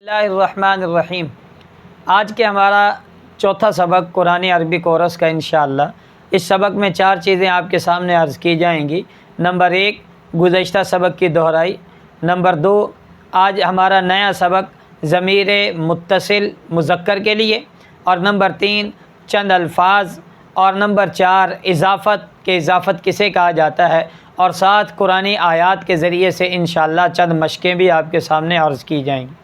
اللہ الرحمن الرحیم۔ آج کے ہمارا چوتھا سبق قرآن عربی کورس کا انشاءاللہ۔ اس سبق میں 4 چیزیں آپ کے سامنے عرض کی جائیں گی۔ نمبر 1 گزشتہ سبق کی دہرائی، نمبر 2 آج ہمارا نیا سبق ضمیر متصل مذکر کے لیے، اور نمبر 3 چند الفاظ، اور نمبر 4 اضافت کہ اضافت کسے کہا جاتا ہے، اور ساتھ قرآنی آیات کے ذریعے سے انشاءاللہ چند مشقیں بھی آپ کے سامنے عرض کی جائیں گی۔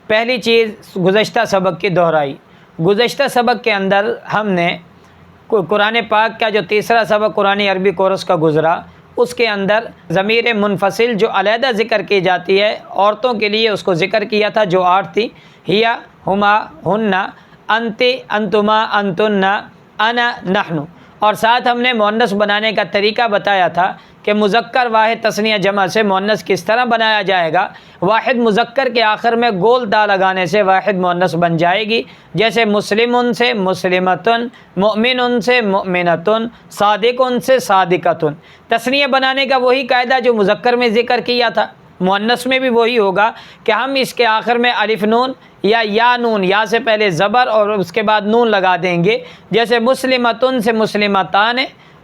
پہلی چیز گزشتہ سبق کی دہرائی۔ گزشتہ سبق کے اندر ہم نے قرآن پاک کا جو تیسرا سبق قرآن عربی کورس کا گزرا، اس کے اندر ضمیر منفصل جو علیحدہ ذکر کی جاتی ہے عورتوں کے لیے، اس کو ذکر کیا تھا، جو 8 تھی: ہیا، ہما، ہن، انت، انتما، انتن، انا، نحن۔ اور ساتھ ہم نے مؤنث بنانے کا طریقہ بتایا تھا کہ مذکر واحد تثنیہ جمع سے مؤنث کس طرح بنایا جائے گا۔ واحد مذکر کے آخر میں گول تا لگانے سے واحد مؤنث بن جائے گی، جیسے مسلمن سے مسلمتن، مؤمن سے مؤمنتن، صادقن سے صادقتن۔ تثنیہ بنانے کا وہی قاعدہ جو مذکر میں ذکر کیا تھا، مؤنث میں بھی وہی ہوگا کہ ہم اس کے آخر میں الف نون یا نون، یا سے پہلے زبر اور اس کے بعد نون لگا دیں گے، جیسے مسلمتن سے مسلمتان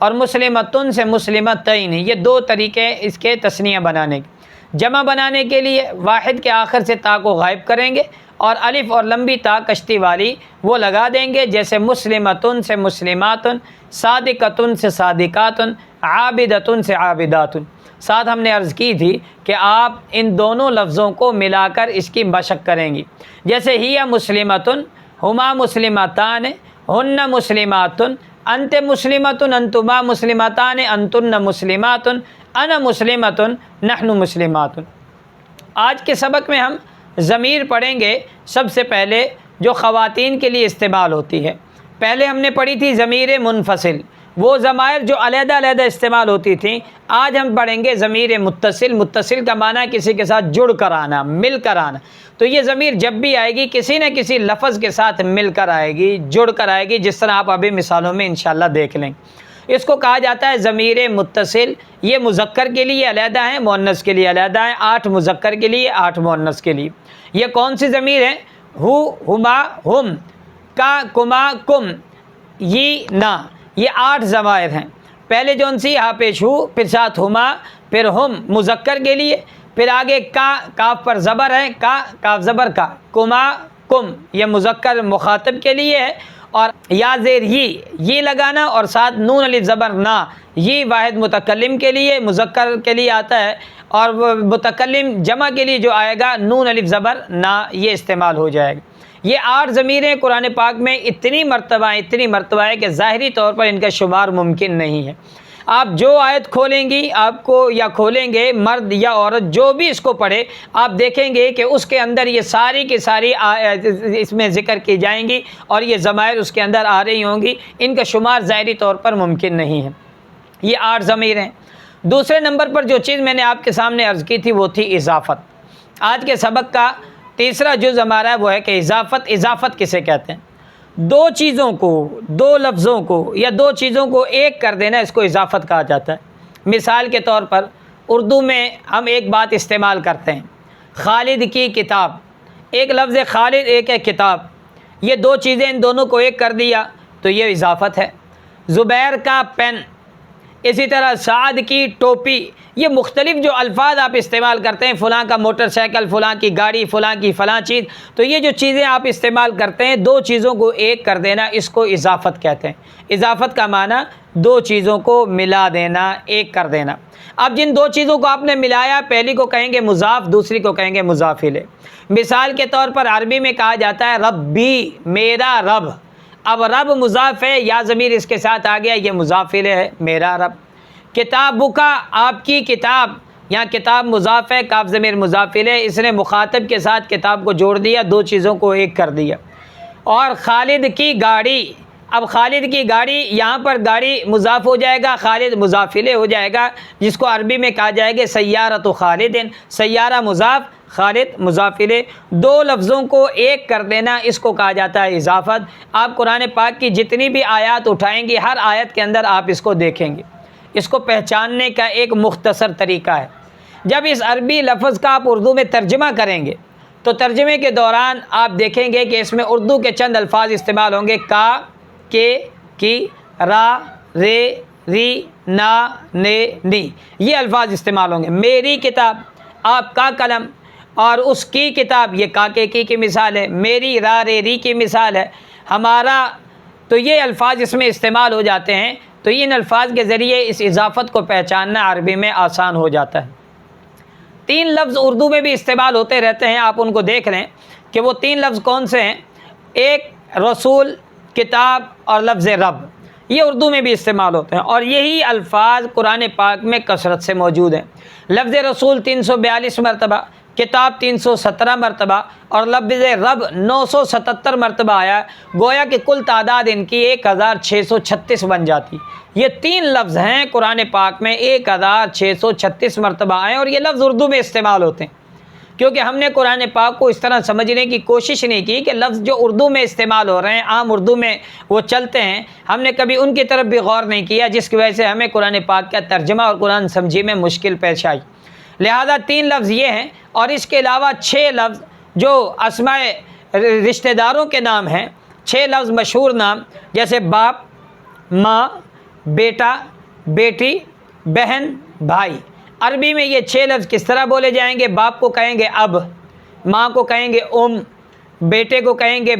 اور مسلمتن سے مسلمتین۔ یہ 2 طریقے اس کے تثنیہ بنانے کے۔ جمع بنانے کے لیے واحد کے آخر سے تا کو غائب کریں گے اور الف اور لمبی تا کشتی والی وہ لگا دیں گے، جیسے مسلمتن سے مسلماتن، صادقتن سے صادقاتن، عابدتن سے عابداتن۔ ساتھ ہم نے عرض کی تھی کہ آپ ان دونوں لفظوں کو ملا کر اس کی مشق کریں گی، جیسے ہی مسلمتن، ہما مسلمتان، ہن مسلماتن، انت مسلمتن، انتما مسلمتان، انتن مسلماتن، انا مسلمتن، نحن مسلماتن۔ آج کے سبق میں ہم ضمیر پڑھیں گے سب سے پہلے جو خواتین کے لیے استعمال ہوتی ہے۔ پہلے ہم نے پڑھی تھی ضمیر منفصل، وہ ضمائر جو علیحدہ علیحدہ استعمال ہوتی تھیں۔ آج ہم پڑھیں گے ضمیر متصل۔ متصل کا معنی کسی کے ساتھ جڑ کر آنا، مل کر آنا۔ تو یہ ضمیر جب بھی آئے گی کسی نہ کسی لفظ کے ساتھ مل کر آئے گی، جڑ کر آئے گی، جس طرح آپ ابھی مثالوں میں انشاءاللہ دیکھ لیں۔ اس کو کہا جاتا ہے ضمیر متصل۔ یہ مذکر کے لیے علیحدہ ہیں، مؤنث کے لیے علیحدہ ہیں۔ 8 مذکر کے لیے، 8 مؤنث کے لیے۔ یہ کون سی ضمیر ہیں؟ ہو، ہما، ہم، کا، کما، کم، یہ، نا۔ یہ 8 ضمائر ہیں۔ پہلے جون سی ہا پیش ہو، پھر ساتھ ہما، پھر ہم مذکر کے لیے، پھر آگے کا، کاف پر زبر ہے، کا، کاف زبر کا، کما، کم، یہ مذکر مخاطب کے لیے ہے، اور یا زیر یہ لگانا، اور ساتھ نون الف زبر نا، یہ واحد متکلم کے لیے، مذکر کے لیے آتا ہے، اور متکلم جمع کے لیے جو آئے گا نون الف زبر نا، یہ استعمال ہو جائے گا۔ یہ 8 ضمیریں قرآن پاک میں اتنی مرتبہ ہے کہ ظاہری طور پر ان کا شمار ممکن نہیں ہے۔ آپ جو آیت کھولیں گی آپ کو، یا کھولیں گے مرد یا عورت جو بھی اس کو پڑھے، آپ دیکھیں گے کہ اس کے اندر یہ ساری کی ساری اس میں ذکر کی جائیں گی، اور یہ ضمائر اس کے اندر آ رہی ہوں گی۔ ان کا شمار ظاہری طور پر ممکن نہیں ہے۔ یہ 8 ضمیر ہیں۔ دوسرے نمبر پر جو چیز میں نے آپ کے سامنے عرض کی تھی وہ تھی اضافت۔ آج کے سبق کا تیسرا جز ہمارا وہ ہے کہ اضافت کسے کہتے ہیں؟ 2 چیزوں کو، 2 لفظوں کو یا 2 چیزوں کو ایک کر دینا، اس کو اضافت کہا جاتا ہے۔ مثال کے طور پر اردو میں ہم ایک بات استعمال کرتے ہیں، خالد کی کتاب۔ ایک لفظ خالد، ایک ہے کتاب، یہ 2 چیزیں، ان دونوں کو ایک کر دیا تو یہ اضافت ہے۔ زبیر کا پین، اسی طرح سعد کی ٹوپی۔ یہ مختلف جو الفاظ آپ استعمال کرتے ہیں، فلاں کا موٹر سائیکل، فلاں کی گاڑی، فلاں کی فلاں چیز، تو یہ جو چیزیں آپ استعمال کرتے ہیں 2 چیزوں کو ایک کر دینا، اس کو اضافت کہتے ہیں۔ اضافت کا معنی 2 چیزوں کو ملا دینا، ایک کر دینا۔ اب جن 2 چیزوں کو آپ نے ملایا، پہلی کو کہیں گے مضاف، دوسری کو کہیں گے مضاف الیہ۔ مثال کے طور پر عربی میں کہا جاتا ہے ربی، میرا رب۔ اب رب مضاف ہے، یا ضمیر اس کے ساتھ آ گیا، یہ مضاف الیہ ہے، میرا رب۔ کتابک، آپ کی کتاب، یہاں کتاب مضاف ہے، کاف ضمیر مضاف الیہ، اس نے مخاطب کے ساتھ کتاب کو جوڑ دیا، 2 چیزوں کو ایک کر دیا۔ اور خالد کی گاڑی، اب خالد کی گاڑی، یہاں پر گاڑی مضاف ہو جائے گا، خالد مضاف الیہ ہو جائے گا، جس کو عربی میں کہا جائے گا سیارۃ خالد۔ سیارہ مضاف، خالد مضاف الیہ۔ 2 لفظوں کو ایک کر دینا، اس کو کہا جاتا ہے اضافت۔ آپ قرآن پاک کی جتنی بھی آیات اٹھائیں گے، ہر آیت کے اندر آپ اس کو دیکھیں گے۔ اس کو پہچاننے کا ایک مختصر طریقہ ہے، جب اس عربی لفظ کا آپ اردو میں ترجمہ کریں گے تو ترجمے کے دوران آپ دیکھیں گے کہ اس میں اردو کے چند الفاظ استعمال ہوں گے، کا، کے، کی، را، رے، ری، نا، نے، نی، یہ الفاظ استعمال ہوں گے۔ میری کتاب، آپ کا قلم، اور اس کی کتاب، یہ کا کے کی مثال ہے، میری را رے ری کی مثال ہے، ہمارا، تو یہ الفاظ اس میں استعمال ہو جاتے ہیں۔ تو ان الفاظ کے ذریعے اس اضافت کو پہچاننا عربی میں آسان ہو جاتا ہے۔ 3 لفظ اردو میں بھی استعمال ہوتے رہتے ہیں، آپ ان کو دیکھ لیں کہ وہ 3 لفظ کون سے ہیں۔ ایک رسول، کتاب اور لفظ رب، یہ اردو میں بھی استعمال ہوتے ہیں، اور یہی الفاظ قرآن پاک میں کثرت سے موجود ہیں۔ لفظ رسول 342 مرتبہ، کتاب 317 مرتبہ اور لفظ رب 977 مرتبہ آیا ہے، گویا کہ کل تعداد ان کی 1636 بن جاتی۔ یہ 3 لفظ ہیں قرآن پاک میں 1636 مرتبہ آئے، اور یہ لفظ اردو میں استعمال ہوتے ہیں، کیونکہ ہم نے قرآن پاک کو اس طرح سمجھنے کی کوشش نہیں کی کہ لفظ جو اردو میں استعمال ہو رہے ہیں، عام اردو میں وہ چلتے ہیں، ہم نے کبھی ان کی طرف بھی غور نہیں کیا، جس کی وجہ سے ہمیں قرآن پاک کا ترجمہ اور قرآن سمجھی میں مشکل پیش آئی۔ لہذا 3 لفظ یہ ہیں، اور اس کے علاوہ 6 لفظ جو اسماء رشتہ داروں کے نام ہیں، 6 لفظ مشہور نام، جیسے باپ، ماں، بیٹا، بیٹی، بہن، بھائی۔ عربی میں یہ 6 لفظ کس طرح بولے جائیں گے؟ باپ کو کہیں گے اب، ماں کو کہیں گے بیٹے کو کہیں گے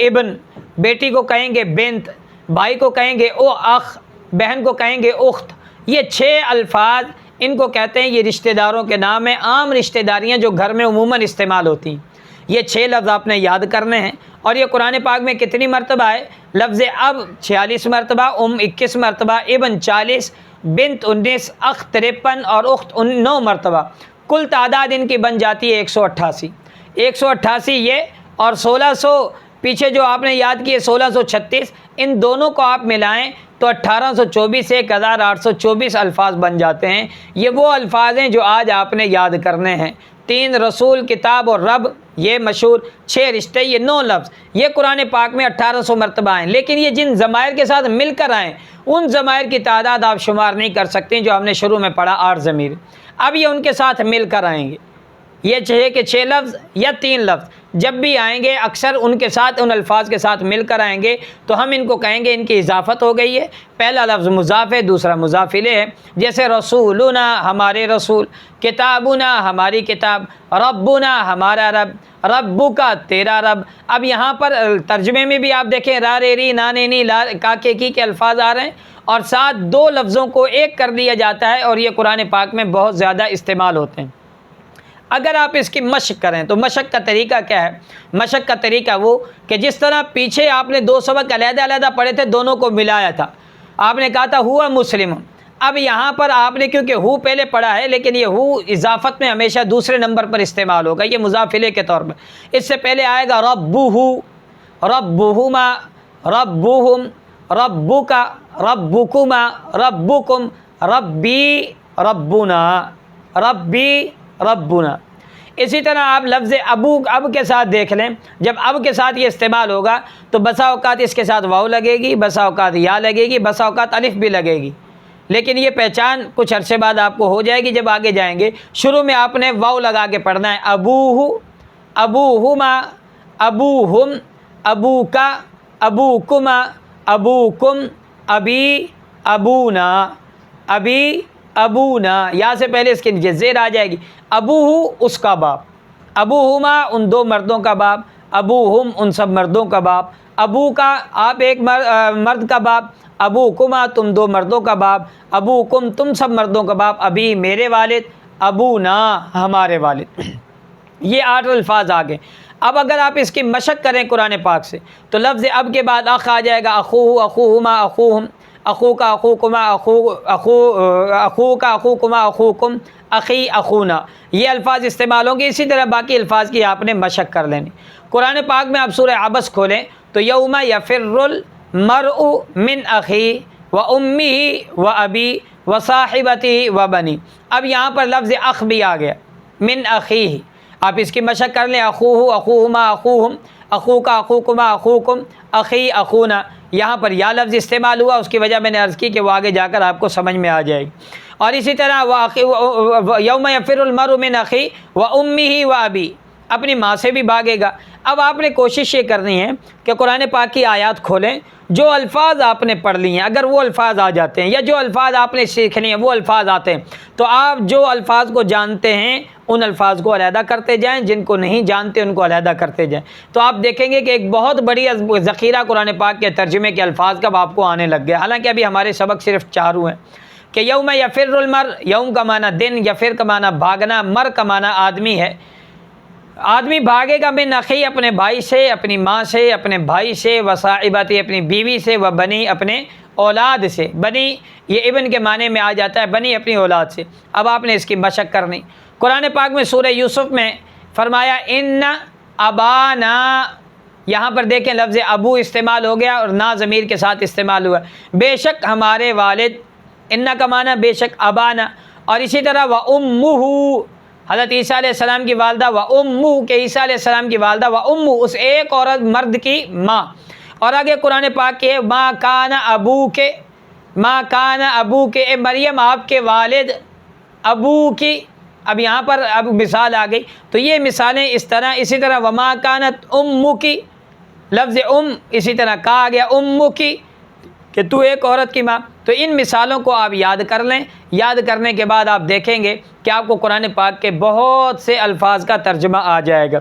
ابن، بیٹی کو کہیں گے بنت، بھائی کو کہیں گے او اخ، بہن کو کہیں گے اخت۔ یہ 6 الفاظ ان کو کہتے ہیں، یہ رشتہ داروں کے نام ہیں، عام رشتہ داریاں جو گھر میں عموماً استعمال ہوتی ہیں۔ یہ 6 لفظ آپ نے یاد کرنے ہیں، اور یہ قرآن پاک میں کتنی مرتبہ ہے؟ لفظ اب 46 مرتبہ، 21 مرتبہ، ابن 40، بنت 19، اخ 53 اور اخت 9 مرتبہ۔ کل تعداد ان کی بن جاتی ہے 188۔ 188 یہ، اور 1600 پیچھے جو آپ نے یاد کیے 1636، ان دونوں کو آپ ملائیں تو 1824 1824 الفاظ بن جاتے ہیں۔ یہ وہ الفاظ ہیں جو آج آپ نے یاد کرنے ہیں۔ 3 رسول، کتاب اور رب، یہ مشہور 6 رشتے، یہ 9 لفظ، یہ قرآن پاک میں 1800 مرتبہ آئیں، لیکن یہ جن ضمائر کے ساتھ مل کر آئیں، ان ضمائر کی تعداد آپ شمار نہیں کر سکتے، جو ہم نے شروع میں پڑھا 8 ضمیر۔ اب یہ ان کے ساتھ مل کر آئیں گے، یہ 6 لفظ یا 3 لفظ جب بھی آئیں گے، اکثر ان کے ساتھ، ان الفاظ کے ساتھ مل کر آئیں گے، تو ہم ان کو کہیں گے ان کی اضافت ہو گئی ہے۔ پہلا لفظ مضاف ہے، دوسرا مضاف الیہ ہے، جیسے رسولنا ہمارے رسول، کتابنا ہماری کتاب، ربنا ہمارا رب، ربک تیرا رب۔ اب یہاں پر ترجمے میں بھی آپ دیکھیں را رے ری نا نے نی لا کا کی کے الفاظ آ رہے ہیں، اور ساتھ 2 لفظوں کو ایک کر دیا جاتا ہے، اور یہ قرآن پاک میں بہت زیادہ استعمال ہوتے ہیں۔ اگر آپ اس کی مشق کریں تو مشق کا طریقہ کیا ہے؟ مشق کا طریقہ وہ کہ جس طرح پیچھے آپ نے 2 سبق علیحدہ علیحدہ پڑھے تھے، دونوں کو ملایا تھا، آپ نے کہا تھا ہوا مسلم۔ اب یہاں پر آپ نے کیونکہ ہو پہلے پڑھا ہے، لیکن یہ ہو اضافت میں ہمیشہ دوسرے نمبر پر استعمال ہوگا، یہ مضاف الیہ کے طور پر۔ اس سے پہلے آئے گا ربہ، ربہما، ربہم، ربک، ربکما، ربکم، ربی، ربنا، ربی، ربنا۔ اسی طرح آپ لفظ ابو، اب کے ساتھ دیکھ لیں، جب اب کے ساتھ یہ استعمال ہوگا تو بسا اوقات اس کے ساتھ واو لگے گی، بسا اوقات یا لگے گی، بسا اوقات الف بھی لگے گی، لیکن یہ پہچان کچھ عرصے بعد آپ کو ہو جائے گی جب آگے جائیں گے۔ شروع میں آپ نے واو لگا کے پڑھنا ہے، ابوہ، ابوہما، ابوہم، ابوکا، ابوکما، ابوکم، ابی، ابونا، ابی، ابونا، یا سے پہلے اس کے نیچے زیر آ جائے گی۔ ابوہ اس کا باپ، ابوہما ان 2 مردوں کا باپ، ابوہم ان سب مردوں کا باپ، ابو کا آپ ایک مرد کا باپ، ابوکما تم 2 مردوں کا باپ، ابوکم تم سب مردوں کا باپ، ابی میرے والد، ابونا ہمارے والد۔ یہ 8 الفاظ آگے۔ اب اگر آپ اس کی مشق کریں قرآن پاک سے تو لفظ اب کے بعد اخ آ جائے گا، اخوہ، اخوہما، اخوہم، اخو کا اخوکما، اخو کا اخوکما، اخوکم، اخی، اخونا، یہ الفاظ استعمال ہوں گے۔ اسی طرح باقی الفاظ کی آپ نے مشق کر لینی۔ قرآن پاک میں آپ سورہ عبس کھولیں تو یوم یفر المرء من اخی و امی و ابی و صاحبتی و بنی۔ اب یہاں پر لفظ اخ بھی آ گیا، من اخی، آپ اس کی مشق کر لیں، اخوہ، اخوہما، اخوہم، اخو کا اخوکما، اخوکم، اخی، اخونا۔ یہاں پر یا لفظ استعمال ہوا، اس کی وجہ میں نے عرض کی کہ وہ آگے جا کر آپ کو سمجھ میں آ جائے گی۔ اور اسی طرح یوم یفر المرء من اخی و امہ و ابی، اپنی ماں سے بھی بھاگے گا۔ اب آپ نے کوشش یہ کرنی ہے کہ قرآن پاک کی آیات کھولیں، جو الفاظ آپ نے پڑھ لی ہیں اگر وہ الفاظ آ جاتے ہیں یا جو الفاظ آپ نے سیکھ لیے ہیں وہ الفاظ آتے ہیں، تو آپ جو الفاظ کو جانتے ہیں ان الفاظ کو علیحدہ کرتے جائیں، جن کو نہیں جانتے ان کو علیحدہ کرتے جائیں، تو آپ دیکھیں گے کہ ایک بہت بڑی ذخیرہ قرآن پاک کے ترجمے کے الفاظ کا آپ کو آنے لگ گیا۔ حالانکہ ابھی ہمارے سبق صرف 4 ہوئے ہیں کہ یوم یفر المر، یوم کا معنی دن، یفر کا معنی بھاگنا، مر کا معنی آدمی ہے۔ آدمی بھاگے گا من اخی، اپنے بھائی سے، اپنی ماں سے، اپنے بھائی سے، وصاحبتی، اپنی بیوی سے، و بنی، اپنے اولاد سے۔ بنی یہ ابن کے معنی میں آ جاتا ہے، بنی اپنی اولاد سے۔ اب آپ نے اس کی مشق کرنی۔ قرآن پاک میں سورہ یوسف میں فرمایا ان ابانا، یہاں پر دیکھیں لفظ ابو استعمال ہو گیا اور نا ضمیر کے ساتھ استعمال ہوا، بے شک ہمارے والد، ان کا معنی بے شک ابانا، اور اسی طرح و امہ، حضرت عیسیٰ علیہ السلام کی والدہ، و امہ کہ عیسیٰ علیہ السلام کی والدہ، و امہ اس ایک عورت مرد کی ماں۔ اور آگے قرآن پاک کے ما کان ابو کے، ما کان ابو کے، اے مریم آپ کے والد، ابو کی، اب یہاں پر اب مثال آ گئی، تو یہ مثالیں اس طرح، اسی طرح وما کانت امو کی، لفظ اسی طرح کہا گیا امو کی کہ تو ایک عورت کی ماں۔ تو ان مثالوں کو آپ یاد کر لیں، یاد کرنے کے بعد آپ دیکھیں گے کہ آپ کو قرآن پاک کے بہت سے الفاظ کا ترجمہ آ جائے گا۔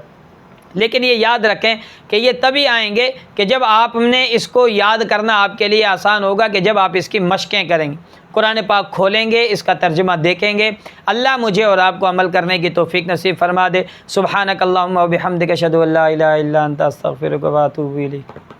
لیکن یہ یاد رکھیں کہ یہ تبھی آئیں گے کہ جب آپ نے اس کو یاد کرنا آپ کے لیے آسان ہوگا، کہ جب آپ اس کی مشقیں کریں گے، قرآن پاک کھولیں گے، اس کا ترجمہ دیکھیں گے۔ اللہ مجھے اور آپ کو عمل کرنے کی توفیق نصیب فرما دے۔ سبحانک اللہم و بحمدک، اشہد ان لا الہ الا انت، استغفرک و اتوب الیک۔